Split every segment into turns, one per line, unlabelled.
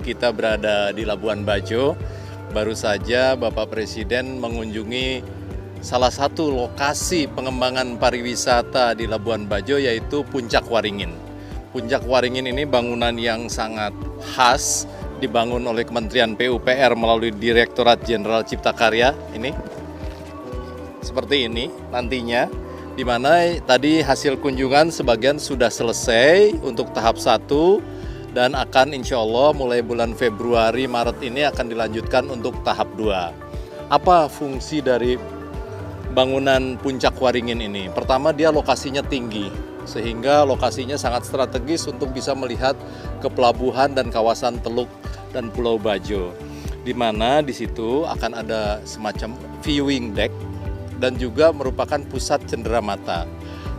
kita berada di Labuan Bajo. Baru saja Bapak Presiden mengunjungi salah satu lokasi pengembangan pariwisata di Labuan Bajo, yaitu Puncak Waringin. Puncak Waringin ini bangunan yang sangat khas, dibangun oleh Kementerian PUPR melalui Direktorat Jenderal Cipta Karya. Ini seperti ini nantinya, di mana tadi hasil kunjungan sebagian sudah selesai untuk tahap 1 dan akan insya Allah mulai bulan Februari Maret ini akan dilanjutkan untuk tahap 2. Apa fungsi dari bangunan Puncak Waringin ini? Pertama, dia lokasinya tinggi sehingga lokasinya sangat strategis untuk bisa melihat ke pelabuhan dan kawasan Teluk dan Pulau Bajo, di mana di situ akan ada semacam viewing deck dan juga merupakan pusat cenderamata.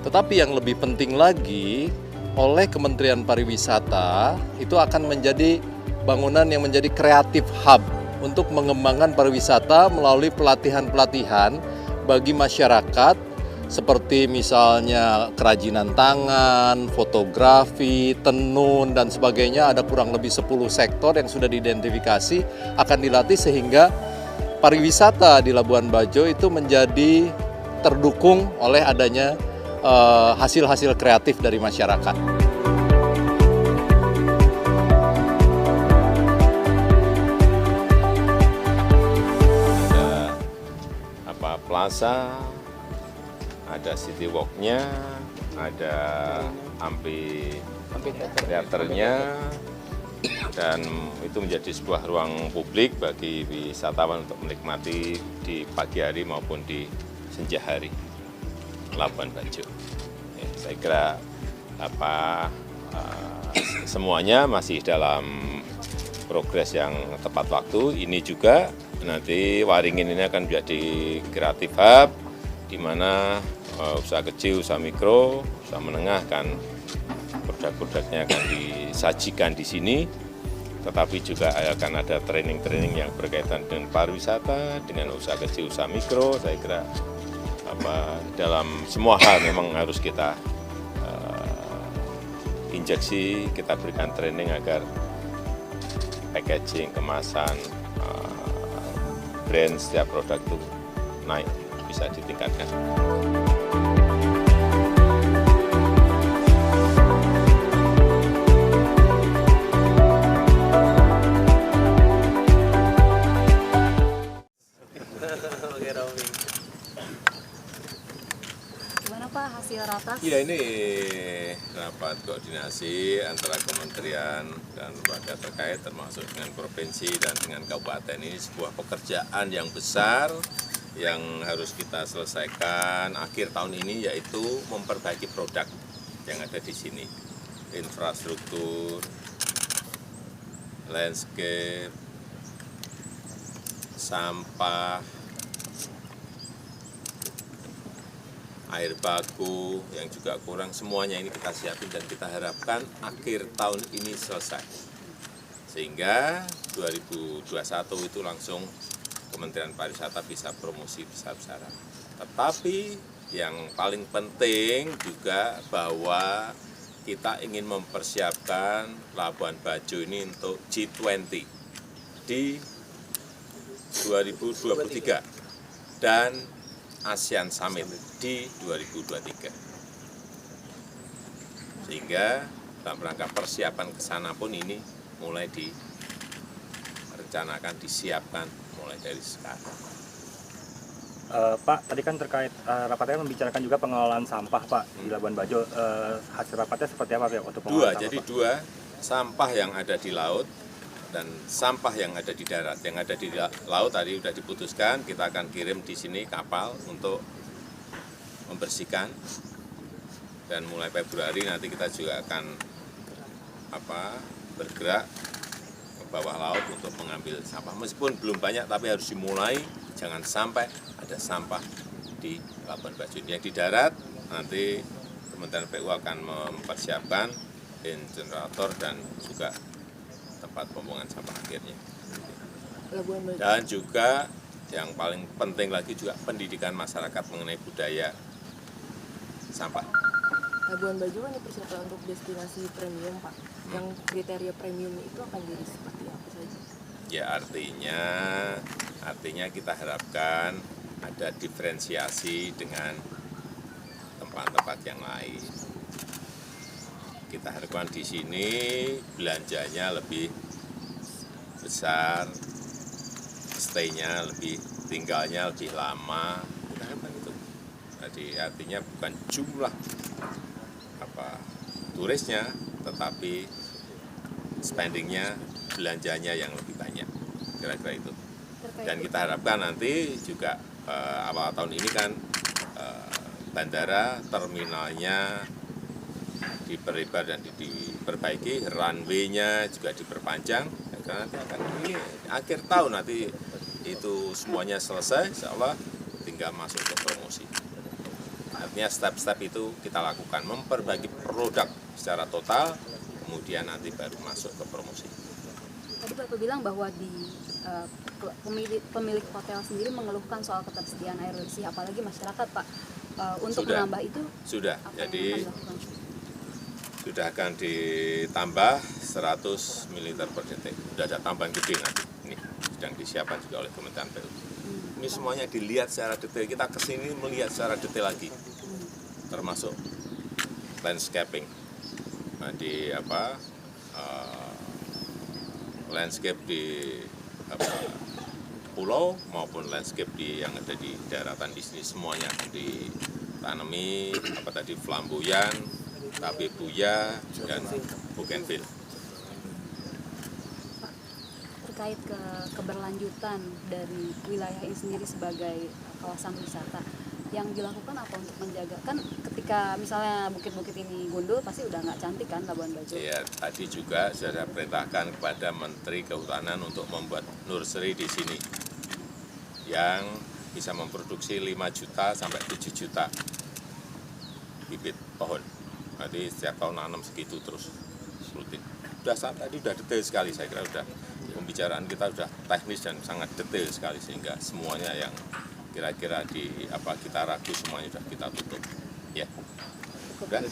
Tetapi yang lebih penting lagi, oleh Kementerian Pariwisata itu akan menjadi bangunan yang menjadi kreatif hub untuk mengembangkan pariwisata melalui pelatihan-pelatihan bagi masyarakat seperti misalnya kerajinan tangan, fotografi, tenun, dan sebagainya. Ada kurang lebih 10 sektor yang sudah diidentifikasi akan dilatih sehingga pariwisata di Labuan Bajo itu menjadi terdukung oleh adanya hasil-hasil kreatif dari masyarakat.
Ada plaza, ada city walk-nya, ada amphitheater-nya, dan itu menjadi sebuah ruang publik bagi wisatawan untuk menikmati di pagi hari maupun di senja hari Labuan Bajo. Ya, saya kira semuanya masih dalam progres yang tepat waktu. Ini juga nanti Waringin ini akan menjadi kreatif hub, di mana usaha kecil, usaha mikro, usaha menengah kan produk-produknya akan disajikan di sini. Tetapi juga akan ada training-training yang berkaitan dengan pariwisata, dengan usaha kecil, usaha mikro. Saya kira dalam semua hal memang harus kita injeksi, kita berikan training agar packaging, kemasan, brand setiap produk itu naik, bisa ditingkatkan.
Gimana Pak hasil ratas?
Ya, ini rapat koordinasi antara kementerian dan lembaga terkait termasuk dengan provinsi dan dengan kabupaten. Ini sebuah pekerjaan yang besar yang harus kita selesaikan akhir tahun ini, yaitu memperbaiki produk yang ada di sini. Infrastruktur, landscape, sampah, air baku yang juga kurang, semuanya ini kita siapin dan kita harapkan akhir tahun ini selesai. Sehingga 2021 itu langsung Kementerian Pariwisata bisa promosi besar-besaran. Tetapi yang paling penting juga bahwa kita ingin mempersiapkan Labuan Bajo ini untuk G20 di 2023 dan ASEAN Summit di 2023. Sehingga dalam rangka persiapan ke sana pun ini mulai direncanakan, disiapkan mulai dari sekarang.
Pak, tadi kan terkait rapatnya membicarakan juga pengelolaan sampah Pak di Labuan Bajo. Hasil rapatnya seperti apa Pak untuk pengelolaan sampah?
Jadi dua, sampah yang ada di laut dan sampah yang ada di darat. Yang ada di laut tadi sudah diputuskan, kita akan kirim di sini kapal untuk membersihkan, dan mulai Februari nanti kita juga akan bergerak ke bawah laut untuk mengambil sampah. Meskipun belum banyak, tapi harus dimulai, jangan sampai ada sampah di Labuan Bajo. Yang di darat nanti Kementerian PU akan mempersiapkan incinerator dan juga tempat pembuangan sampah akhirnya. Dan juga yang paling penting lagi juga pendidikan masyarakat mengenai budaya sampah.
Labuan Bajo kan dipersiapkan untuk destinasi premium Pak. Yang kriteria premium itu akan jadi seperti apa?
Ya artinya kita harapkan ada diferensiasi dengan tempat-tempat yang lain. Kita harapkan di sini belanjanya lebih besar, stay-nya lebih, tinggalnya lebih lama. Kita harapkan itu. Jadi artinya bukan jumlah turisnya, tetapi spendingnya, belanjanya yang lebih banyak. Kira-kira itu. Dan kita harapkan nanti juga awal tahun ini kan bandara, terminalnya diperlebar dan diperbaiki, runway-nya juga diperpanjang. Karena nanti akan ini akhir tahun nanti itu semuanya selesai, insya Allah tinggal masuk ke promosi. Artinya step-step itu kita lakukan, memperbaiki produk secara total, kemudian nanti baru masuk ke promosi.
Tadi Bapak bilang bahwa di pemilik hotel sendiri mengeluhkan soal ketersediaan air bersih, apalagi masyarakat, Pak. Untuk
Sudah.
menambah itu,
Sudah,
apa
jadi
yang akan dilakukan?
sudah akan ditambah 100 ml per detik. Sudah ada tambahan gede nanti. Ini sedang disiapkan juga oleh Kementerian PU. Ini semuanya dilihat secara detail. Kita kesini melihat secara detail lagi, termasuk landscaping. Nah, di landscape di pulau maupun landscape yang ada di daratan di sini semuanya ditanami flamboyan, tabebuya dan bougainville.
Terkait keberlanjutan dari wilayah ini sendiri sebagai kawasan wisata, yang dilakukan apa untuk menjaga? Kan ketika misalnya bukit-bukit ini gundul, pasti udah nggak cantik kan Labuan Bajo?
Ya, tadi juga saya perintahkan kepada Menteri Kehutanan untuk membuat nursery di sini yang bisa memproduksi 5 juta sampai 7 juta bibit pohon. Nanti setiap tahun nanam segitu terus rutin. Tadi udah detail sekali, saya kira udah pembicaraan kita udah teknis dan sangat detail sekali sehingga semuanya yang kira-kira kita ragu semuanya sudah kita tutup. Ya. Udah.